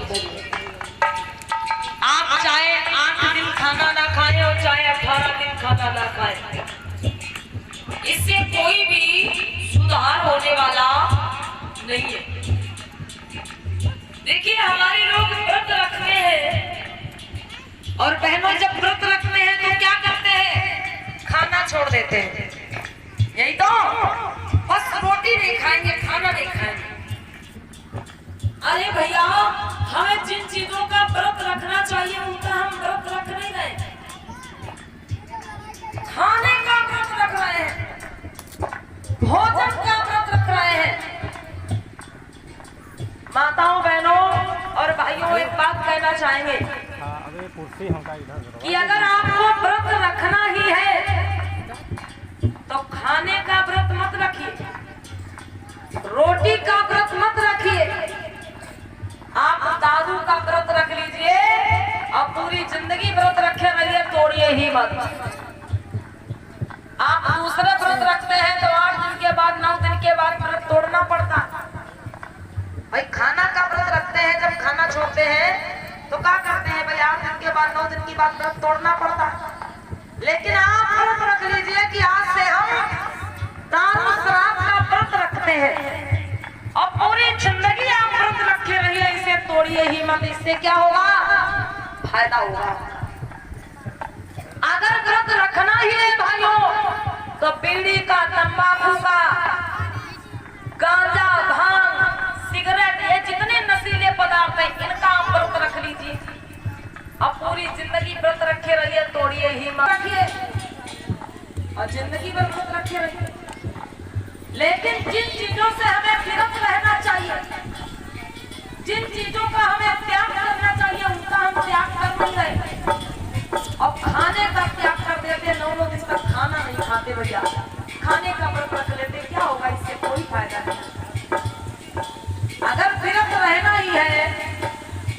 करिए। आप चाहे 8 दिन खाना ना खाएं और चाहे 18 दिन खाना ना खाएं, इससे कोई भी सुधार होने वाला नहीं है। देखिए हमारे लोग व्रत रखते हैं और बहनों जब व्रत रखते हैं तो क्या करते हैं, खाना छोड़ देते हैं। यही तो, बस रोटी नहीं खाएंगे, खाना नहीं खाएंगे। अरे भैया, हमें जिन चीजों का व्रत रखना चाहिए उनका हम व्रत रख नहीं रहे, खाने का व्रत रख रहे हैं, भोजन का व्रत रख रहे हैं। माताओं, बहनों और भाइयों, एक बात कहना चाहेंगे कि अगर आपको व्रत रखना ही है तो खाने का व्रत मत रखिए, रोटी का व्रत मत रखिए, आप दारू का व्रत रख लीजिए और पूरी जिंदगी व्रत रखे रहिए, तोड़िए ही मत। आप दूसरे व्रत रखते हैं तो 8 दिन के बाद 9 दिन के बाद व्रत तोड़ना पड़ता। भाई खाना का व्रत रखते हैं, जब खाना छोड़ते हैं तो क्या करते हैं भाई, 8 दिन के बाद 9 दिन के बाद व्रत तोड़ना पड़ता। लेकिन आप व्रत रख लीजिए कि आज से हम दारू शराब का व्रत रखते हैं और पूरी जिंदगी आप व्रत रखे रहिए, इसे तोड़िए ही मत। इससे क्या होगा, फायदा होगा। अगर व्रत रखना ही है भाइयों तो बीड़ी का, तंबाकू का, गांजा, भांग, सिगरेट, ये जितने नशीले पदार्थ हैं इनका आप व्रत रख लीजिए अब पूरी जिंदगी व्रत रखे रहिए, तोड़िए ही मत रखिए और जिंदगी भर व्रत रखे रहिए। लेकिन जिन चीजों से हमें विरत रहना चाहिए, जिन चीजों का हमें त्याग करना चाहिए, उनका हम त्याग कर नहीं रहे और खाने का त्याग कर देते। 9 दिन तक खाना नहीं खाते भैया, खाने का व्रत रख लेते, क्या होगा, इससे कोई फायदा नहीं। अगर विरत रहना ही है,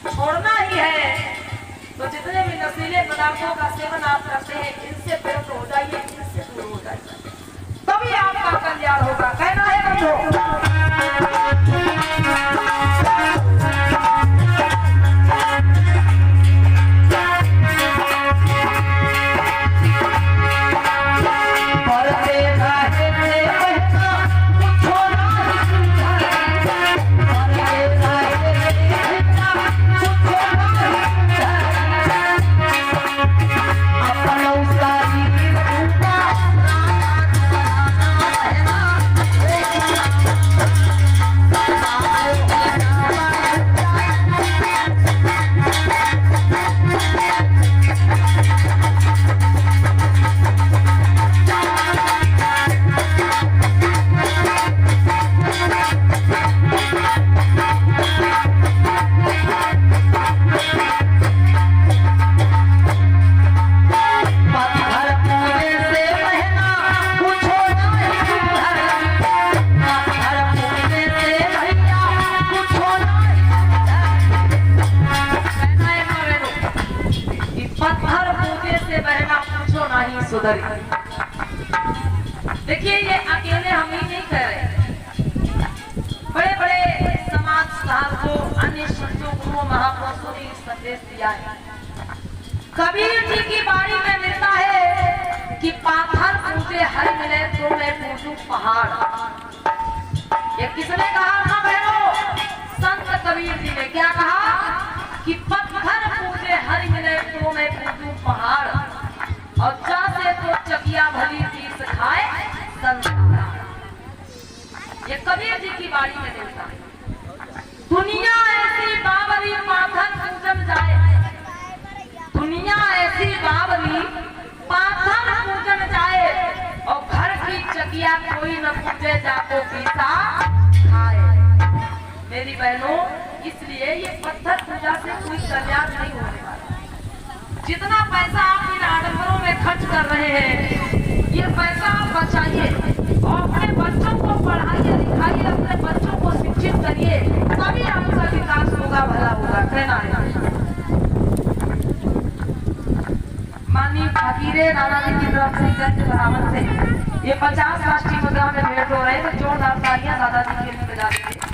छोड़ना ही है, तो जितने भी नशीले पदार्थों का सेवन आप करते हैं इनसे विरत हो जाइए, इनसे दूर हो जाइए, तभी आपका कल्याण होगा। कहना है बंधु। देखिए ये अकेले हम ही नहीं कह रहे, बड़े बड़े समाज सुधारकों, अन्य संतों, गुरुओं, महापुरुषों ने संदेश दिया है। कबीर जी की बाणी में मिलता है कि पाथर पूजे हर मिले तो मैं पूजू पहाड़। ये किसने कहा था बहनों, संत कबीर जी ने क्या कहा कि पत्थर पूजे हर मिले तो मैं पूजू पहाड़ और चाहे तो चकिया भली चीज खाए संसार। ये कबीर जी की बाणी में मिलता है। दुनिया ऐसी बावली पाथर पूजन जाए, दुनिया ऐसी बावली पाथर पूजन जाए और घर की चकिया कोई न पूजे जाको पीसा खाए। मेरी बहनों, इसलिए ये पत्थर पूजा से कोई कल्याण नहीं होने वाला। जितना पैसा आप इन आडंबरों में खर्च कर रहे हैं, ये पैसा आप बचाइए और अपने बच्चों को पढ़ाइए, लिखाइए, अपने बच्चों को शिक्षित करिए, तभी आपका विकास होगा, भला होगा। कहना है माननीय फकीरे नाना जी की तरफ से जन बराबर से ये 50 राष्ट्रीय मुद्रा में भेंट हो रहे थे। जोरदार तालियां दादाजी के लिए बजा दीजिए।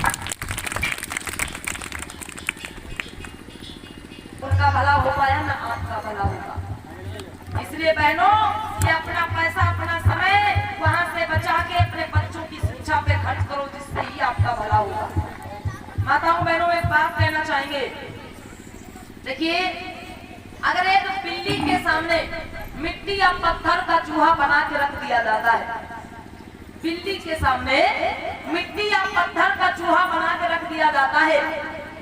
का भला हो पाया न आपका भला होगा। इसलिए बहनों, ये अपना पैसा अपना समय वहां से बचा के अपने बच्चों की शिक्षा पे खर्च करो, जिससे ही आपका भला होगा। माताओं बहनों, एक बात कहना चाहेंगे। देखिए, अगर एक बिल्ली के सामने मिट्टी या पत्थर का चूहा बना के रख दिया जाता है, बिल्ली के सामने मिट्टी या पत्थर का चूहा बना के रख दिया जाता है,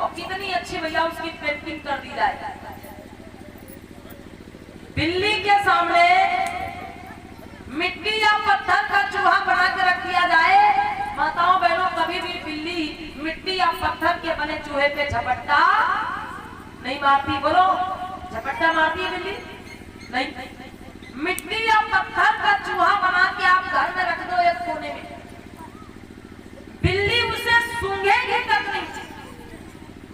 और कितनी अच्छी भैया उसकी पेंटिंग कर दी जाए। बिल्ली के सामने मिट्टी या पत्थर का चूहा बना के रख दिया जाए, माताओं बहनों, कभी भी बिल्ली मिट्टी या पत्थर के बने चूहे पे झपट्टा नहीं मारती। बोलो, झपट्टा मारती है बिल्ली? नहीं। मिट्टी या पत्थर का चूहा बना के आप घर में रख दो एक कोने में, बिल्ली उसे सूंघेगी तक नहीं,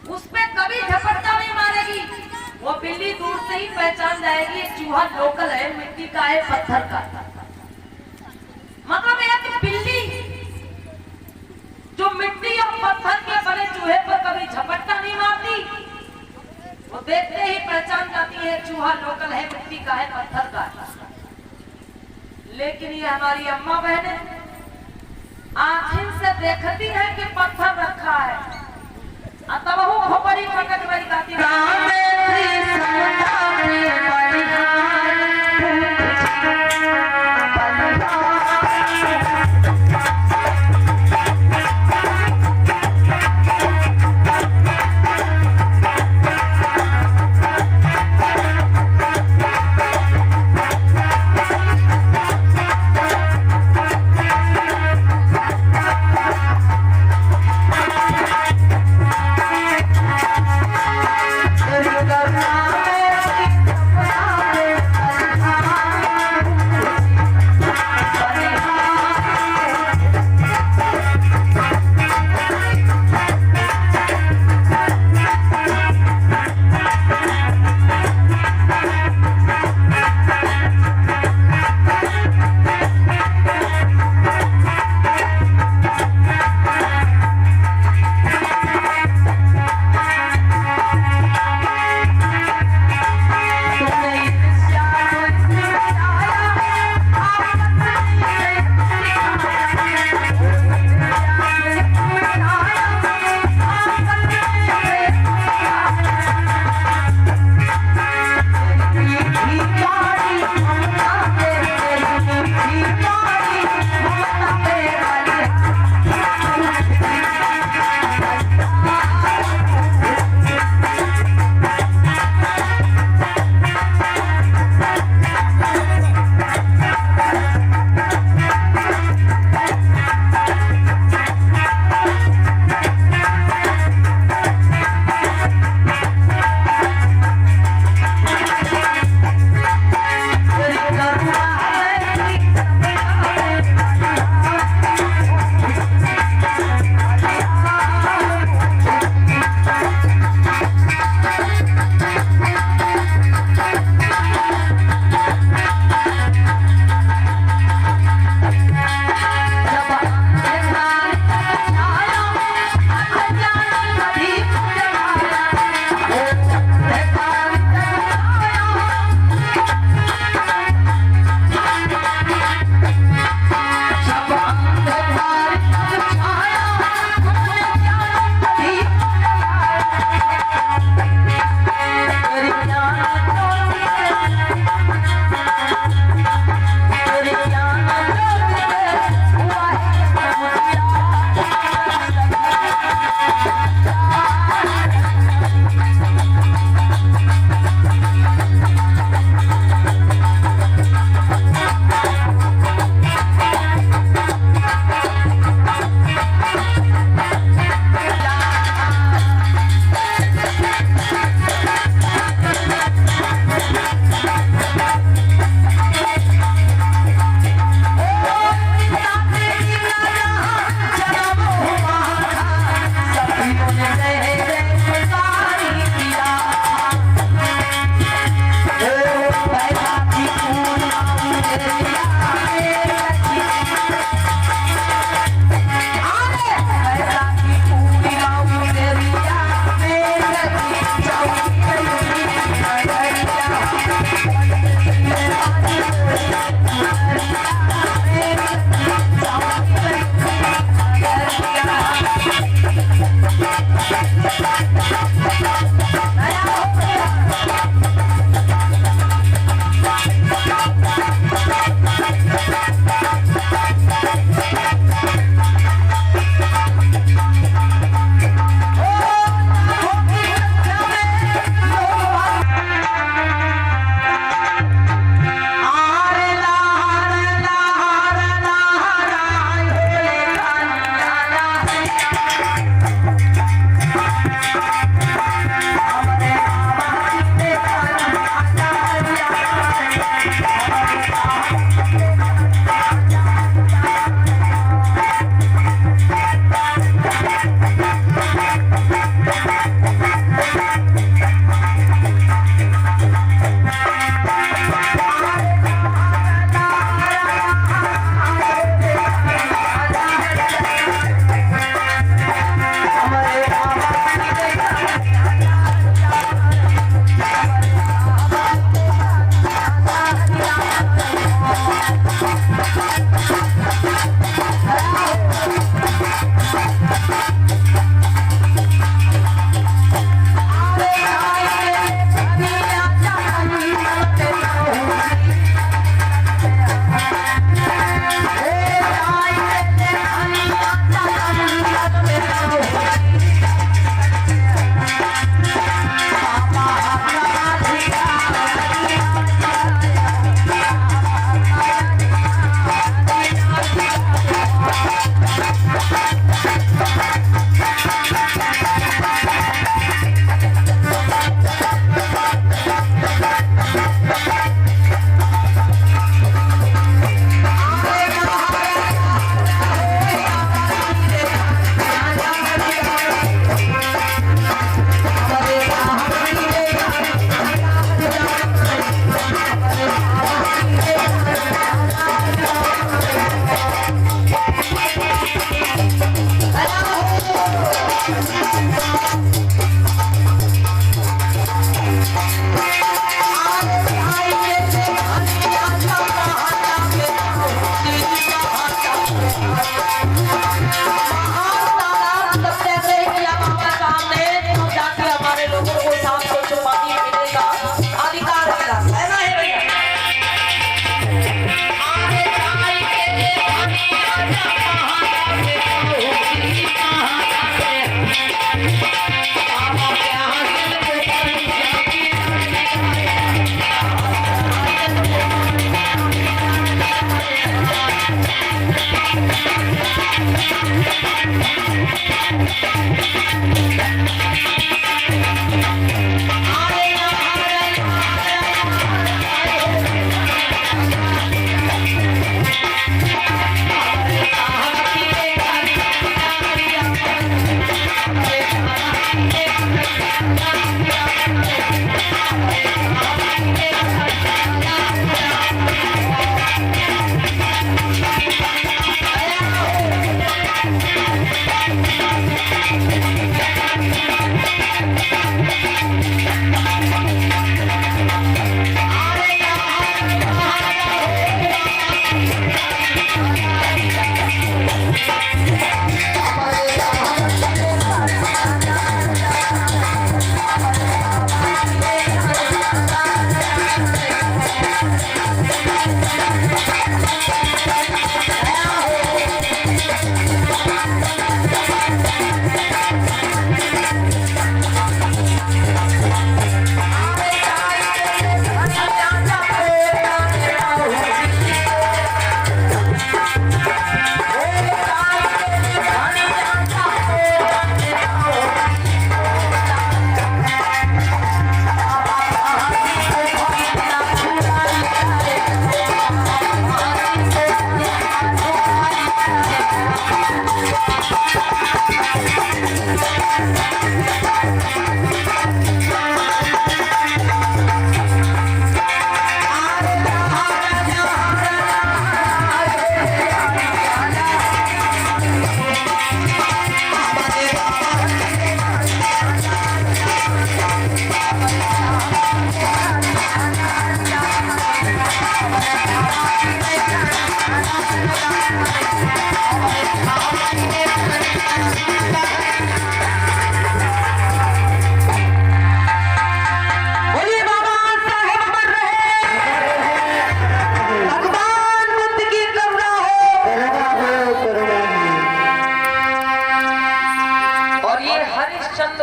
उस पे कभी झपट्टा नहीं मारेगी। वो बिल्ली दूर से ही पहचान जाएगी ये चूहा लोकल है, मिट्टी का है, पत्थर का। मतलब एक बिल्ली जो मिट्टी और पत्थर के बने चूहे पर कभी झपट्टा नहीं मारती, वो देखते ही पहचान जाती है चूहा लोकल है, मिट्टी का है, पत्थर का है। लेकिन ये हमारी अम्मा बहनें आँखिन से देखती है कि पत्थर रखा है, तब वो खोपड़ी पकड़ रही जाती है।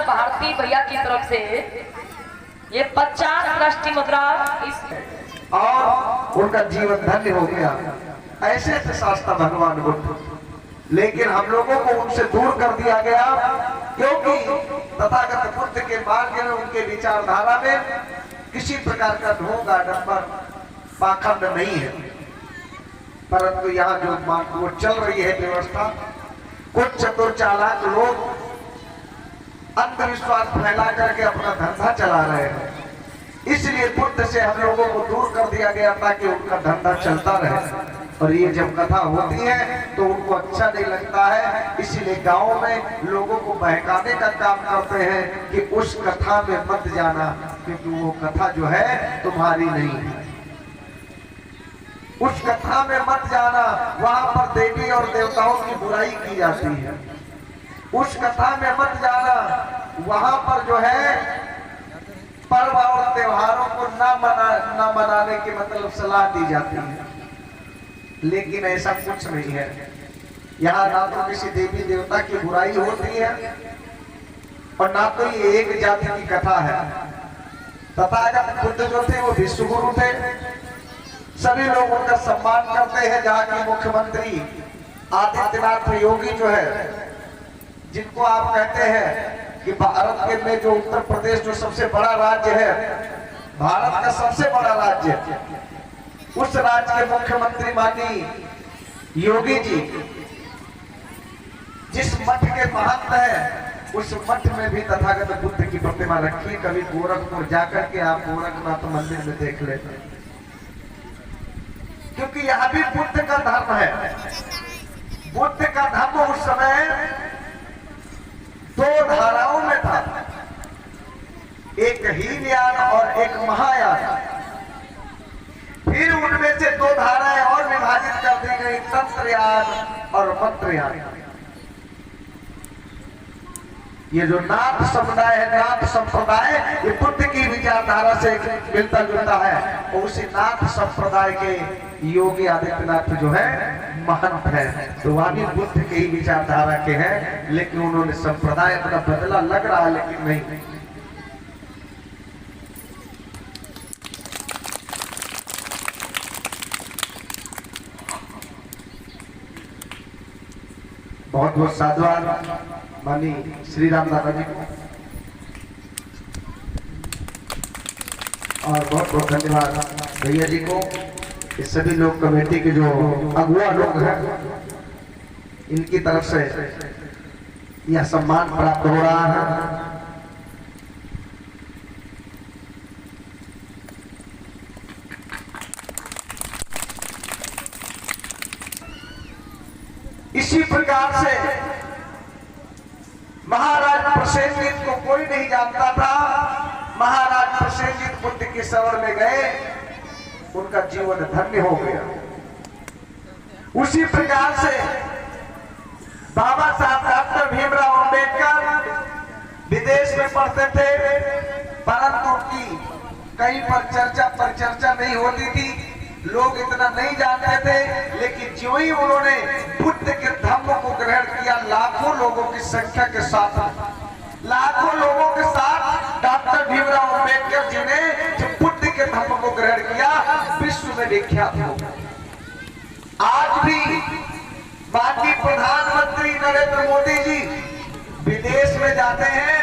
भारती भैया की तरफ से ये 50 दृष्टि मुद्रा और उनका जीवन धन्य हो गया। ऐसे थे शास्त्र भगवान बुद्ध, लेकिन हम लोगों को उनसे दूर कर दिया गया, क्योंकि तथागत बुद्ध के मार्ग में, उनके विचारधारा में किसी प्रकार का ढोंग आडंबर पाखंड नहीं है। परंतु यहाँ जो वो चल रही है व्यवस्था, कुछ चतुर चालाक लोग अंधविश्वास फैला करके अपना धंधा चला रहे हैं। इसलिए बुद्ध से हम लोगों को दूर कर दिया गया ताकि उनका धंधा चलता रहे। और ये जब कथा होती है तो उनको अच्छा नहीं लगता है, इसीलिए गांव में लोगों को बहकाने का काम करते हैं कि उस कथा में मत जाना, क्योंकि वो कथा जो है तुम्हारी नहीं है। उस कथा में मत जाना, वहां पर देवी और देवताओं की बुराई की जाती है। उस कथा में मत जाना, वहां पर जो है पर्व और त्योहारों को न मनाने की मतलब सलाह दी जाती है। लेकिन ऐसा कुछ नहीं है। यहाँ ना तो किसी देवी देवता की बुराई होती है और ना तो ये एक जाति की कथा है। तथागत बुद्ध जो थे वो विश्वगुरु थे, सभी लोग उनका सम्मान करते हैं। जहाँ के मुख्यमंत्री आदित्यनाथ योगी जो है, जिनको आप कहते हैं कि भारत के में जो उत्तर प्रदेश जो सबसे बड़ा राज्य है, भारत का सबसे बड़ा राज्य, उस राज्य के मुख्यमंत्री माननीय योगी जी जिस मठ के महंत है, उस मठ में भी तथागत बुद्ध की प्रतिमा रखी। कभी गोरखपुर जाकर के आप गोरखनाथ मंदिर में देख लेते, क्योंकि यहाँ भी बुद्ध का धर्म है। बुद्ध का धर्म उस समय दो धाराओं में था, एक हीनयान और एक महायान। फिर उनमें से दो धाराएं और विभाजित कर दी गई, तंत्रयान और मंत्रयान। ये जो नाथ समुदाय है, नाथ संप्रदाय, ये बुद्ध की विचारधारा से मिलता जुलता है। और उसी नाथ संप्रदाय के योगी आदित्यनाथ जो है महंत है, तो वह भी बुद्ध के ही विचारधारा के हैं, लेकिन उन्होंने संप्रदाय अपना बदला लग रहा है, लेकिन नहीं। बहुत बहुत साधुवाद मानी श्री राम दादा जी को, और बहुत बहुत धन्यवाद भैया जी को। ये सभी लोग कमेटी के जो अगुआ लोग हैं, इनकी तरफ से यह सम्मान प्राप्त हो रहा है। इसी प्रकार से महाराज प्रसेनजित को कोई नहीं जानता था। महाराज प्रसेनजित बुद्ध के शरण में गए, उनका जीवन धन्य हो गया। उसी प्रकार से बाबा साहब डॉक्टर भीमराव अंबेडकर विदेश में पढ़ते थे, परंतु उनकी कहीं पर चर्चा परिचर्चा नहीं होती थी, लोग इतना नहीं जानते थे। लेकिन जो ही उन्होंने बुद्ध के धर्म को ग्रहण किया, लाखों लोगों की संख्या के साथ, लाखों लोगों के साथ डॉक्टर भीमराव अंबेडकर जी ने जो बुद्ध के धर्म को ग्रहण किया, विश्व में विख्यात हो गया। आज भी माननीय प्रधानमंत्री नरेंद्र मोदी जी विदेश में जाते हैं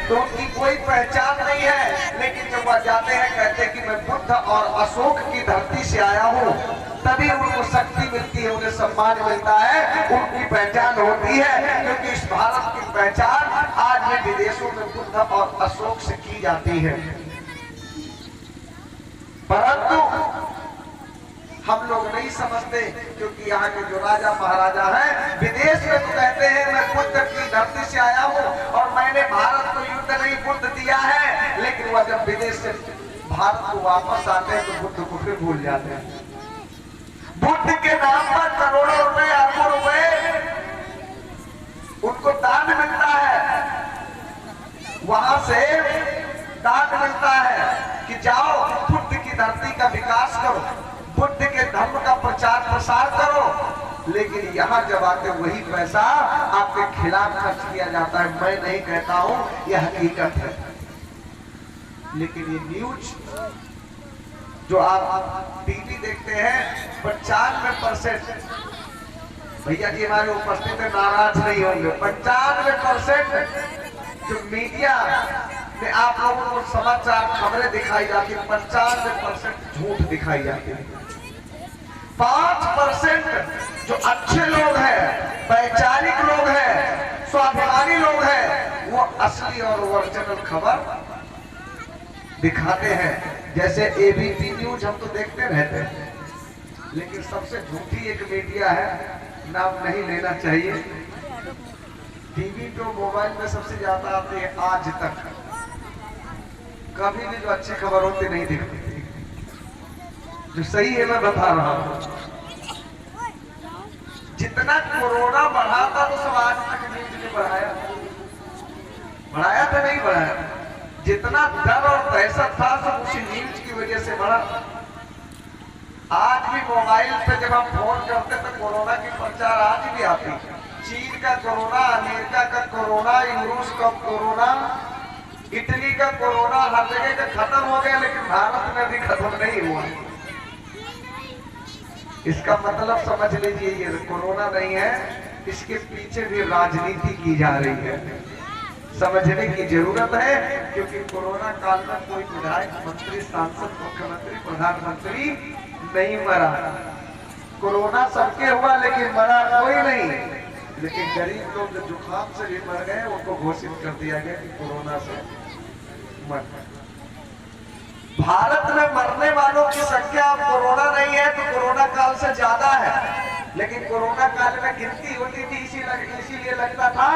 तो उनकी कोई पहचान नहीं है, लेकिन जब वह जाते हैं कहते हैं कि मैं बुद्ध और अशोक की धरती से आया हूँ, तभी उनको शक्ति मिलती है, उन्हें सम्मान मिलता है, उनकी पहचान होती है। क्योंकि इस भारत की पहचान आज भी विदेशों में बुद्ध और अशोक से की जाती है। परंतु हम लोग नहीं समझते, क्योंकि यहाँ के जो राजा महाराजा हैं विदेश में तो कहते हैं मैं बुद्ध की धरती से आया हूँ और मैंने भारत को युद्ध नहीं बुद्ध दिया है, लेकिन वह जब विदेश से भारत को वापस आते हैं तो बुद्ध को फिर भूल जाते हैं। बुद्ध के नाम पर करोड़ों रुपए, अरबों रुपए उनको दान मिलता है, वहां से दान मिलता है कि जाओ बुद्ध की धरती का विकास करो, बुद्ध के धर्म का प्रचार प्रसार करो। लेकिन यहाँ जब आते वही पैसा आपके खिलाफ खर्च किया जाता है। मैं नहीं कहता हूं, यह हकीकत है। लेकिन ये न्यूज जो आप टीवी देखते हैं, 95% भैया जी हमारे उपस्थित है, नाराज नहीं होंगे, 95% जो मीडिया में आप लोगों को समाचार खबरें दिखाई जाती है, 95% झूठ दिखाई जाती है। 5% जो अच्छे लोग हैं, वैचारिक लोग हैं, स्वाभिमानी लोग हैं, वो असली और ओरिजिनल खबर दिखाते हैं। जैसे एबीपी न्यूज हम तो देखते रहते हैं, लेकिन सबसे झूठी एक मीडिया है, नाम नहीं लेना चाहिए। टीवी पे मोबाइल में सबसे ज्यादा आते हैं आज तक, कभी भी जो अच्छी खबर होती नहीं दिखती, जो सही है मैं बता रहा हूं। जितना कोरोना बढ़ा था तो सब आज तक न्यूज ने बढ़ाया, बढ़ाया था नहीं बढ़ाया। जितना डर और दहशत था सब उसी न्यूज की वजह से बढ़ा। आज भी मोबाइल पे जब हम फोन करते तो कोरोना की प्रचार आज भी आती है। चीन का कोरोना, अमेरिका का कोरोना, रूस का कोरोना, इटली का कोरोना, हर जगह का खत्म हो गया, लेकिन भारत में भी खत्म नहीं हुआ। इसका मतलब समझ लीजिए, ये कोरोना नहीं है, इसके पीछे भी राजनीति की जा रही है। समझने की जरूरत है, क्योंकि कोरोना काल में कोई विधायक, मंत्री, सांसद, मुख्यमंत्री, प्रधानमंत्री नहीं मरा। कोरोना सबके हुआ लेकिन मरा कोई नहीं। लेकिन गरीब लोग जो जुकाम से भी मर गए, उनको घोषित कर दिया गया कि कोरोना से मर गए। भारत में मरने वालों की संख्या अब कोरोना नहीं है तो कोरोना काल से ज्यादा है, लेकिन कोरोना काल में गिनती होती थी, इसीलिए लगता था